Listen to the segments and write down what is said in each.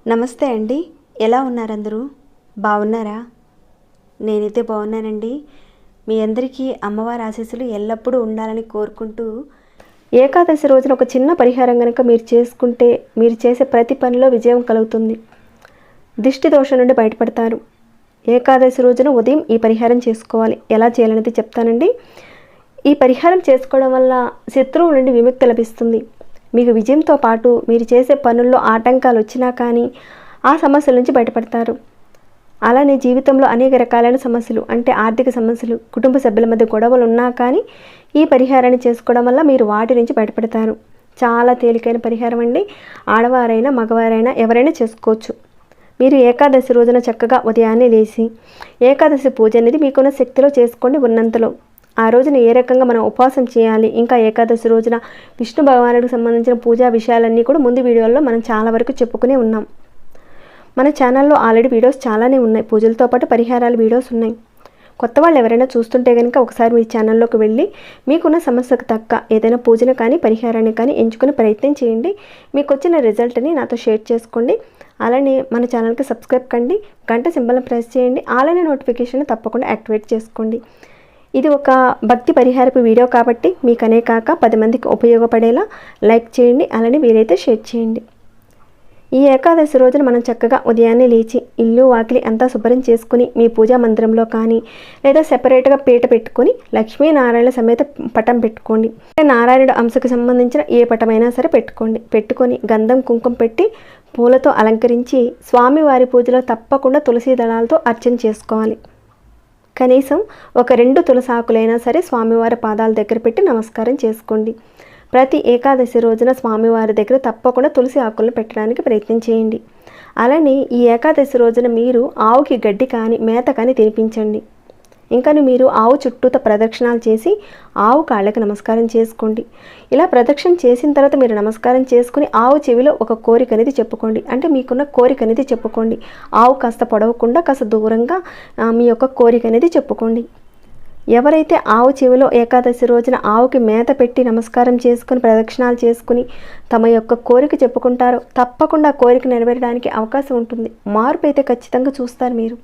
నమస్తే అండి, ఎలా ఉన్నారు అందరూ? బాగున్నారా? నేనైతే బాగున్నానండి. మీ అందరికీ అమ్మవారి ఆశీస్సులు ఎల్లప్పుడూ ఉండాలని కోరుకుంటూ, ఏకాదశి రోజున ఒక చిన్న పరిహారం కనుక మీరు చేసుకుంటే మీరు చేసే ప్రతి పనిలో విజయం కలుగుతుంది. దిష్టి దోషం నుండి బయటపడతారు. ఏకాదశి రోజున ఉదయం ఈ పరిహారం చేసుకోవాలి. ఎలా చేయాలనేది చెప్తానండి. ఈ పరిహారం చేసుకోవడం వల్ల శత్రువు నుండి విముక్తి లభిస్తుంది. మీకు విజయంతో పాటు మీరు చేసే పనుల్లో ఆటంకాలు వచ్చినా కానీ ఆ సమస్యల నుంచి బయటపడతారు. అలానే జీవితంలో అనేక రకాలైన సమస్యలు, అంటే ఆర్థిక సమస్యలు, కుటుంబ సభ్యుల మధ్య గొడవలు ఉన్నా కానీ ఈ పరిహారాన్ని చేసుకోవడం వల్ల మీరు వాటి నుంచి బయటపడతారు. చాలా తేలికైన పరిహారం అండి. ఆడవారైనా మగవారైనా ఎవరైనా చేసుకోవచ్చు. మీరు ఏకాదశి రోజున చక్కగా ఉదయాన్నే లేచి ఏకాదశి పూజ అనేది మీకున్న శక్తిలో చేసుకోండి, ఉన్నంతలో. ఆ రోజున ఏ రకంగా మనం ఉపవాసం చేయాలి, ఇంకా ఏకాదశి రోజున విష్ణు భగవానుడికి సంబంధించిన పూజా విషయాలన్నీ కూడా ముందు వీడియోల్లో మనం చాలా వరకు చెప్పుకునే ఉన్నాం. మన ఛానల్లో ఆల్రెడీ వీడియోస్ చాలానే ఉన్నాయి. పూజలతో పాటు పరిహారాల వీడియోస్ ఉన్నాయి. కొత్త వాళ్ళు ఎవరైనా చూస్తుంటే కనుక ఒకసారి మీ ఛానల్లోకి వెళ్ళి మీకున్న సమస్యకు తగ్గ ఏదైనా పూజను కానీ పరిహారాన్ని కానీ ఎంచుకునే ప్రయత్నం చేయండి. మీకు వచ్చిన రిజల్ట్ని నాతో షేర్ చేసుకోండి. అలానే మన ఛానల్కి సబ్స్క్రైబ్ కండి, గంట సింబల్ని ప్రెస్ చేయండి, అలానే నోటిఫికేషన్ తప్పకుండా యాక్టివేట్ చేసుకోండి. ఇది ఒక భక్తి పరిహారపు వీడియో కాబట్టి మీకనే కాక 10 మందికి ఉపయోగపడేలా లైక్ చేయండి, అలానే వీలైతే షేర్ చేయండి. ఈ ఏకాదశి రోజున మనం చక్కగా ఉదయాన్నే లేచి ఇల్లు వాకిలి అంతా శుభ్రం చేసుకుని మీ పూజా మందిరంలో కానీ లేదా సెపరేట్గా పీట పెట్టుకొని లక్ష్మీనారాయణ సమేత పటం పెట్టుకోండి. నారాయణుడు అంశకు సంబంధించిన ఏ పటమైనా సరే పెట్టుకొని గంధం కుంకుమ పెట్టి పూలతో అలంకరించి స్వామివారి పూజలో తప్పకుండా తులసి దళాలతో అర్చన చేసుకోవాలి. కనీసం ఒక 2 తులసాకులైనా సరే స్వామివారి పాదాల దగ్గర పెట్టి నమస్కారం చేసుకోండి. ప్రతి ఏకాదశి రోజున స్వామివారి దగ్గర తప్పకుండా తులసి ఆకులను పెట్టడానికి ప్రయత్నం చేయండి. అలానే ఈ ఏకాదశి రోజున మీరు ఆవుకి గడ్డి కానీ మేత కానీ తినిపించండి. ఇంకా మీరు ఆవు చుట్టూత ప్రదక్షిణాలు చేసి ఆవు కాళ్ళకి నమస్కారం చేసుకోండి. ఇలా ప్రదక్షిణ చేసిన తర్వాత మీరు నమస్కారం చేసుకుని ఆవు చెవిలో ఒక కోరిక అనేది చెప్పుకోండి. అంటే మీకున్న కోరిక అనేది చెప్పుకోండి. ఆవు కాస్త పొడవకుండా కాస్త దూరంగా మీ యొక్క కోరిక అనేది చెప్పుకోండి. ఎవరైతే ఆవు చెవిలో ఏకాదశి రోజున ఆవుకి మేత పెట్టి నమస్కారం చేసుకుని ప్రదక్షిణాలు చేసుకుని తమ యొక్క కోరిక చెప్పుకుంటారో తప్పకుండా కోరిక నెరవేరడానికి అవకాశం ఉంటుంది. మార్పు అయితే ఖచ్చితంగా చూస్తారు మీరు.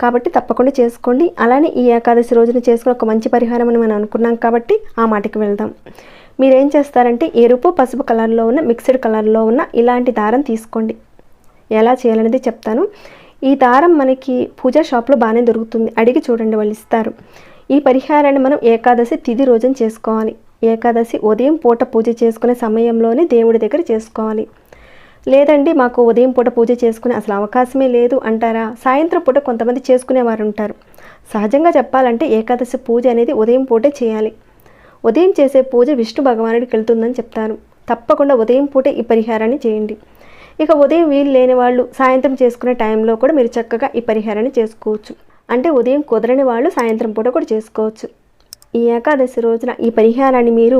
కాబట్టి తప్పకుండా చేసుకోండి. అలానే ఈ ఏకాదశి రోజున చేసుకుని ఒక మంచి పరిహారం అని మనం అనుకున్నాం కాబట్టి ఆ మాటకి వెళ్దాం. మీరేం చేస్తారంటే ఎరుపు పసుపు కలర్లో ఉన్న మిక్స్డ్ కలర్లో ఉన్న ఇలాంటి దారం తీసుకోండి. ఎలా చేయాలనేది చెప్తాను. ఈ దారం మనకి పూజా షాప్లో బాగానే దొరుకుతుంది, అడిగి చూడండి, వాళ్ళు ఇస్తారు. ఈ పరిహారాన్ని మనం ఏకాదశి తిథి రోజున చేసుకోవాలి. ఏకాదశి ఉదయం పూట పూజ చేసుకునే సమయంలోనే దేవుడి దగ్గర చేసుకోవాలి. లేదండి మాకు ఉదయం పూట పూజ చేసుకునే అసలు అవకాశమే లేదు అంటారా? సాయంత్రం పూట కొంతమంది చేసుకునేవారు ఉంటారు. సహజంగా చెప్పాలంటే ఏకాదశి పూజ అనేది ఉదయం పూటే చేయాలి. ఉదయం చేసే పూజ విష్ణు భగవానుడికి వెళ్తుందని చెప్తారు. తప్పకుండా ఉదయం పూటే ఈ పరిహారాన్ని చేయండి. ఇక ఉదయం వీలు లేని వాళ్ళు సాయంత్రం చేసుకునే టైంలో కూడా మీరు చక్కగా ఈ పరిహారాన్ని చేసుకోవచ్చు. అంటే ఉదయం కుదరని వాళ్ళు సాయంత్రం పూట కూడా చేసుకోవచ్చు. ఈ ఏకాదశి రోజున ఈ పరిహారాన్ని మీరు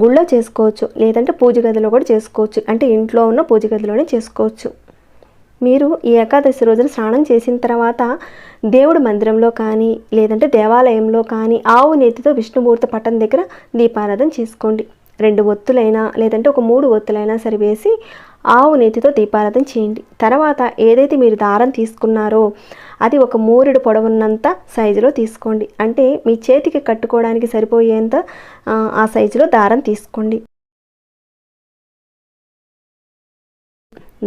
గుళ్ళో చేసుకోవచ్చు, లేదంటే పూజ గదిలో కూడా చేసుకోవచ్చు. అంటే ఇంట్లో ఉన్న పూజ గదిలోనే చేసుకోవచ్చు. మీరు ఈ ఏకాదశి రోజున స్నానం చేసిన తర్వాత దేవుడి మందిరంలో కానీ లేదంటే దేవాలయంలో కానీ ఆవు నేతితో విష్ణుమూర్తి పటం దగ్గర దీపారాధన చేసుకోండి. 2 ఒత్తులైనా లేదంటే ఒక 3 ఒత్తులైనా సరి వేసి ఆవు నేతితో దీపారాధన చేయండి. తర్వాత ఏదైతే మీరు దారం తీసుకున్నారో అది ఒక 3 పొడవున్నంత సైజులో తీసుకోండి. అంటే మీ చేతికి కట్టుకోవడానికి సరిపోయేంత ఆ సైజులో దారం తీసుకోండి.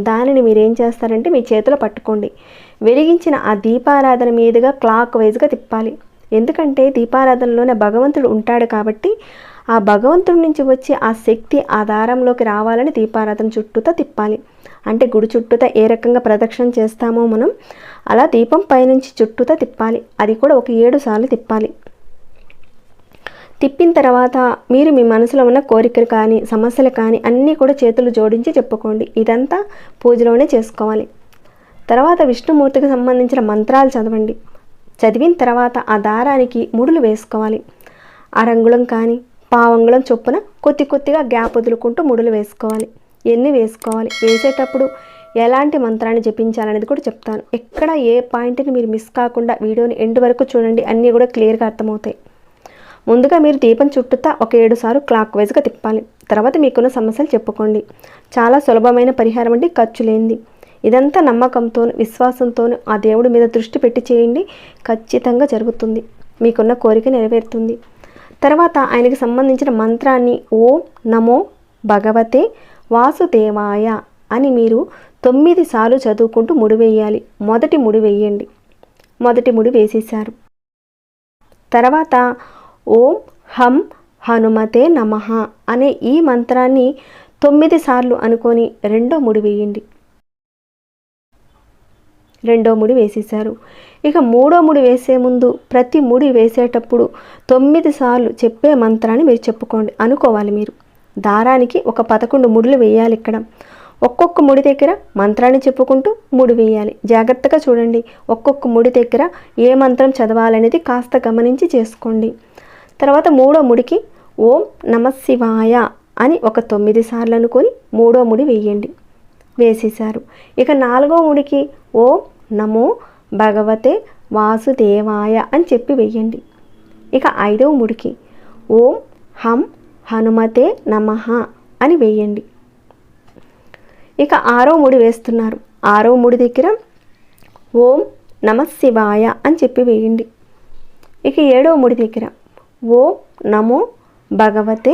దానిని మీరేం చేస్తారంటే మీ చేతిలో పట్టుకోండి. వెలిగించిన ఆ దీపారాధన మీదుగా క్లాక్ వైజ్గా తిప్పాలి. ఎందుకంటే దీపారాధనలోనే భగవంతుడు ఉంటాడు కాబట్టి ఆ భగవంతుడి నుంచి వచ్చి ఆ శక్తి ఆ దారంలోకి రావాలని దీపారాధన చుట్టూతా తిప్పాలి. అంటే గుడి చుట్టూతా ఏ రకంగా ప్రదక్షిణ చేస్తామో మనం అలా దీపం పైనుంచి చుట్టూతా తిప్పాలి. అది కూడా ఒక 7 సార్లు తిప్పాలి. తిప్పిన తర్వాత మీరు మీ మనసులో ఉన్న కోరికలు కానీ సమస్యలు కానీ అన్నీ కూడా చేతులు జోడించి చెప్పుకోండి. ఇదంతా పూజలోనే చేసుకోవాలి. తర్వాత విష్ణుమూర్తికి సంబంధించిన మంత్రాలు చదవండి. చదివిన తర్వాత ఆ దారానికి ముడులు వేసుకోవాలి. అరంగుళం కానీ పావంగుళం చొప్పున కొద్దిగా గ్యాప్ వదులుకుంటూ ముడులు వేసుకోవాలి. ఎన్ని వేసుకోవాలి, వేసేటప్పుడు ఎలాంటి మంత్రాన్ని జపించాలనేది కూడా చెప్తాను. ఎక్కడ ఏ పాయింట్ని మీరు మిస్ కాకుండా వీడియోని ఎండ్ వరకు చూడండి, అన్నీ కూడా క్లియర్గా అర్థమవుతాయి. ముందుగా మీరు దీపం చుట్టూతా ఒక 7 సార్లు క్లాక్ వైజ్గా తిప్పాలి. తర్వాత మీకున్న సమస్యలు చెప్పుకోండి. చాలా సులభమైన పరిహారం అండి, ఖర్చు లేనిది. ఇదంతా నమ్మకంతో విశ్వాసంతో ఆ దేవుడి మీద దృష్టి పెట్టి చేయండి, ఖచ్చితంగా జరుగుతుంది. మీకున్న కోరిక నెరవేరుతుంది. తర్వాత ఆయనకి సంబంధించిన మంత్రాన్ని ఓం నమో భగవతే వాసుదేవాయ అని మీరు 9 సార్లు చదువుకుంటూ ముడి వేయాలి. మొదటి ముడి వేయండి. మొదటి ముడి వేసేశారు. తర్వాత ఓం హం హనుమతే నమః అనే ఈ మంత్రాన్ని 9 సార్లు అనుకొని రెండో ముడి వేయండి. రెండో ముడి వేసేశారు. ఇక మూడో ముడి వేసే ముందు ప్రతి ముడి వేసేటప్పుడు 9 సార్లు చెప్పే మంత్రాన్ని మీరు చెప్పుకోండి, అనుకోవాలి. మీరు దారానికి ఒక 11 ముడులు వేయాలి. ఇక్కడ ఒక్కొక్క ముడి దగ్గర మంత్రాన్ని చెప్పుకుంటూ ముడి వేయాలి. జాగ్రత్తగా చూడండి, ఒక్కొక్క ముడి దగ్గర ఏ మంత్రం చదవాలనేది కాస్త గమనించి చేసుకోండి. తర్వాత మూడో ముడికి ఓం నమఃశివాయ అని ఒక 9 సార్లు అనుకొని మూడో ముడి వేయండి. వేసేశారు. ఇక నాలుగో ముడికి ఓం నమో భగవతే వాసుదేవాయ అని చెప్పి వేయండి. ఇక ఐదవ ముడికి ఓం హం హనుమతే నమః అని వేయండి. ఇక ఆరో ముడి వేస్తున్నారు. ఆరో ముడి దగ్గర ఓం నమఃశివాయ అని చెప్పి వేయండి. ఇక ఏడవ ముడి దగ్గర ఓం నమో భగవతే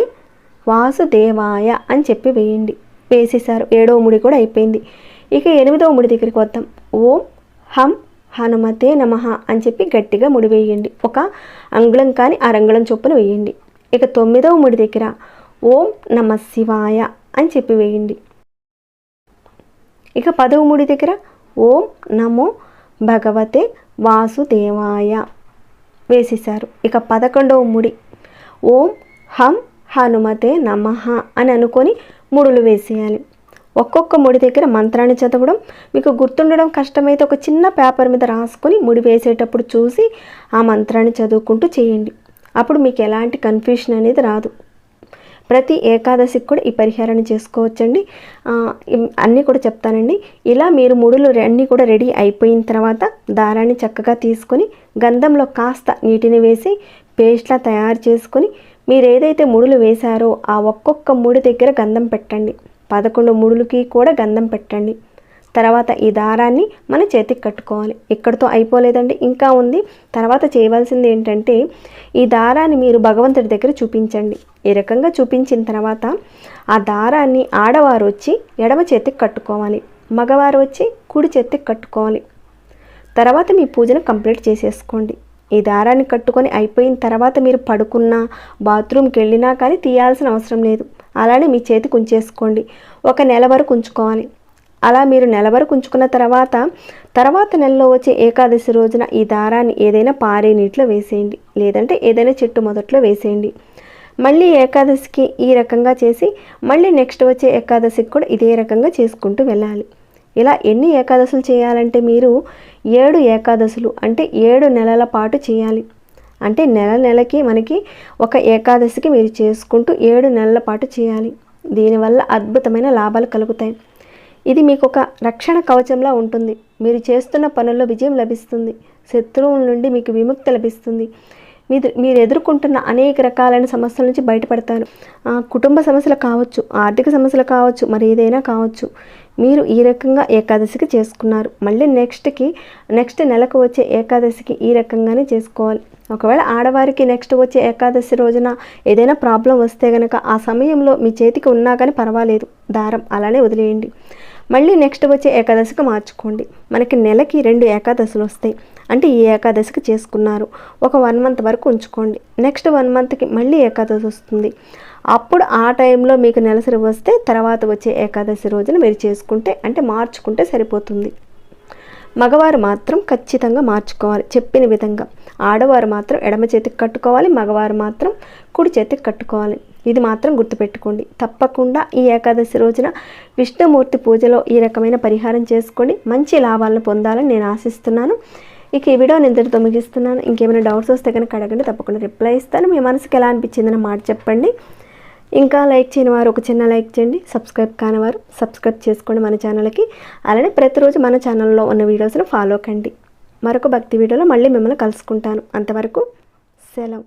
వాసుదేవాయ అని చెప్పి వేయండి. వేసేశారు. ఏడవ ముడి కూడా అయిపోయింది. ఇక ఎనిమిదవ ముడి దగ్గరికి వద్దాం. ఓం హం హనుమతే నమః అని చెప్పి గట్టిగా ముడి వేయండి. ఒక అంగుళం కానీ అరంగుళం చొప్పున వేయండి. ఇక తొమ్మిదవ ముడి దగ్గర ఓం నమఃశివాయ అని చెప్పి వేయండి. ఇక 10వ ముడి దగ్గర ఓం నమో భగవతే వాసుదేవాయ వేసేశారు. ఇక 11వ ముడి ఓం హం హనుమతే నమః అని అనుకొని ముడులు వేసేయాలి. ఒక్కొక్క ముడి దగ్గర మంత్రాన్ని చదవడం మీకు గుర్తుండడం కష్టమైతే ఒక చిన్న పేపర్ మీద రాసుకొని ముడి వేసేటప్పుడు చూసి ఆ మంత్రాన్ని చదువుకుంటూ చేయండి. అప్పుడు మీకు ఎలాంటి కన్ఫ్యూషన్ అనేది రాదు. ప్రతి ఏకాదశికి కూడా ఈ పరిహారాన్ని చేసుకోవచ్చండి. అన్నీ కూడా చెప్తానండి. ఇలా మీరు ముడులు అన్నీ కూడా రెడీ అయిపోయిన తర్వాత దారాన్ని చక్కగా తీసుకొని గంధంలో కాస్త నీటిని వేసి పేస్ట్లా తయారు చేసుకొని మీరు ఏదైతే ముడులు వేశారో ఆ ఒక్కొక్క ముడి దగ్గర గంధం పెట్టండి. 11 ముడులకి కూడా గంధం పెట్టండి. తర్వాత ఈ దారాన్ని మన చేతికి కట్టుకోవాలి. ఇక్కడితో అయిపోలేదండి, ఇంకా ఉంది. తర్వాత చేయవలసింది ఏంటంటే ఈ దారాన్ని మీరు భగవంతుడి దగ్గర చూపించండి. ఈ రకంగా చూపించిన తర్వాత ఆ దారాన్ని ఆడవారు వచ్చి ఎడమ చేతికి కట్టుకోవాలి, మగవారు వచ్చి కుడి చేతికి కట్టుకోవాలి. తర్వాత మీ పూజను కంప్లీట్ చేసేసుకోండి. ఈ దారాన్ని కట్టుకొని అయిపోయిన తర్వాత మీరు పడుకున్నా బాత్రూమ్కి వెళ్ళినా కానీ తీయాల్సిన అవసరం లేదు. అలానే మీ చేతికి ఉంచేసుకోండి. ఒక నెల వరకు ఉంచుకోవాలి. అలా మీరు నెల వరకు ఉంచుకున్న తర్వాత నెలలో వచ్చే ఏకాదశి రోజున ఈ దారాన్ని ఏదైనా పారే నీటిలో వేసేయండి, లేదంటే ఏదైనా చెట్టు మొదట్లో వేసేయండి. మళ్ళీ ఏకాదశికి ఈ రకంగా చేసి మళ్ళీ నెక్స్ట్ వచ్చే ఏకాదశికి కూడా ఇదే రకంగా చేసుకుంటూ వెళ్ళాలి. ఇలా ఎన్ని ఏకాదశులు చేయాలంటే మీరు 7 ఏకాదశులు అంటే 7 నెలల పాటు చేయాలి. అంటే నెలకి మనకి ఒక ఏకాదశికి మీరు చేసుకుంటూ 7 నెలల పాటు చేయాలి. దీనివల్ల అద్భుతమైన లాభాలు కలుగుతాయి. ఇది మీకు ఒక రక్షణ కవచంలా ఉంటుంది. మీరు చేస్తున్న పనుల్లో విజయం లభిస్తుంది. శత్రువుల నుండి మీకు విముక్తి లభిస్తుంది. మీరు ఎదుర్కొంటున్న అనేక రకాలైన సమస్యల నుంచి బయటపడతారు. కుటుంబ సమస్యలు కావచ్చు, ఆర్థిక సమస్యలు కావచ్చు, మరి ఏదైనా కావచ్చు. మీరు ఈ రకంగా ఏకాదశికి చేసుకున్నారు. మళ్ళీ నెక్స్ట్ నెలకు వచ్చే ఏకాదశికి ఈ రకంగానే చేసుకోవాలి. ఒకవేళ ఆడవారికి నెక్స్ట్ వచ్చే ఏకాదశి రోజున ఏదైనా ప్రాబ్లం వస్తే కనుక ఆ సమయంలో మీ చేతికి ఉన్నా కానీ పర్వాలేదు, దారం అలానే వదిలేయండి. మళ్ళీ నెక్స్ట్ వచ్చే ఏకాదశికి మార్చుకోండి. మనకి నెలకి 2 ఏకాదశులు వస్తాయి. అంటే ఈ ఏకాదశికి చేసుకున్నారు, ఒక 1 మంత్ వరకు ఉంచుకోండి. నెక్స్ట్ 1 మంత్కి మళ్ళీ ఏకాదశి వస్తుంది. అప్పుడు ఆ టైంలో మీకు నెలసరి వస్తే తర్వాత వచ్చే ఏకాదశి రోజున మీరు చేసుకుంటే అంటే మార్చుకుంటే సరిపోతుంది. మగవారు మాత్రం ఖచ్చితంగా మార్చుకోవాలి చెప్పిన విధంగా. ఆడవారు మాత్రం ఎడమ చేతికి కట్టుకోవాలి, మగవారు మాత్రం కుడి చేతికి కట్టుకోవాలి. ఇది మాత్రం గుర్తుపెట్టుకోండి. తప్పకుండా ఈ ఏకాదశి రోజున విష్ణుమూర్తి పూజలో ఈ రకమైన పరిహారం చేసుకోండి. మంచి లాభాలను పొందాలని నేను ఆశిస్తున్నాను. ఇక ఈ వీడియో నేను ఇంతటితో ముగిస్తున్నాను. ఇంకేమైనా డౌట్స్ వస్తే కనుక అడగండి, తప్పకుండా రిప్లై ఇస్తాను. మీ మనసుకి ఎలా అనిపించిందని మాట చెప్పండి. ఇంకా లైక్ చేయని వారు ఒక చిన్న లైక్ చేయండి, సబ్స్క్రైబ్ కాని వారు సబ్స్క్రైబ్ చేసుకోండి మన ఛానల్కి. అలానే ప్రతిరోజు మన ఛానల్లో ఉన్న వీడియోస్ని ఫాలో కండి. మరొక భక్తి వీడియోలో మళ్ళీ మిమ్మల్ని కలుసుకుంటాను. అంతవరకు సెలవు.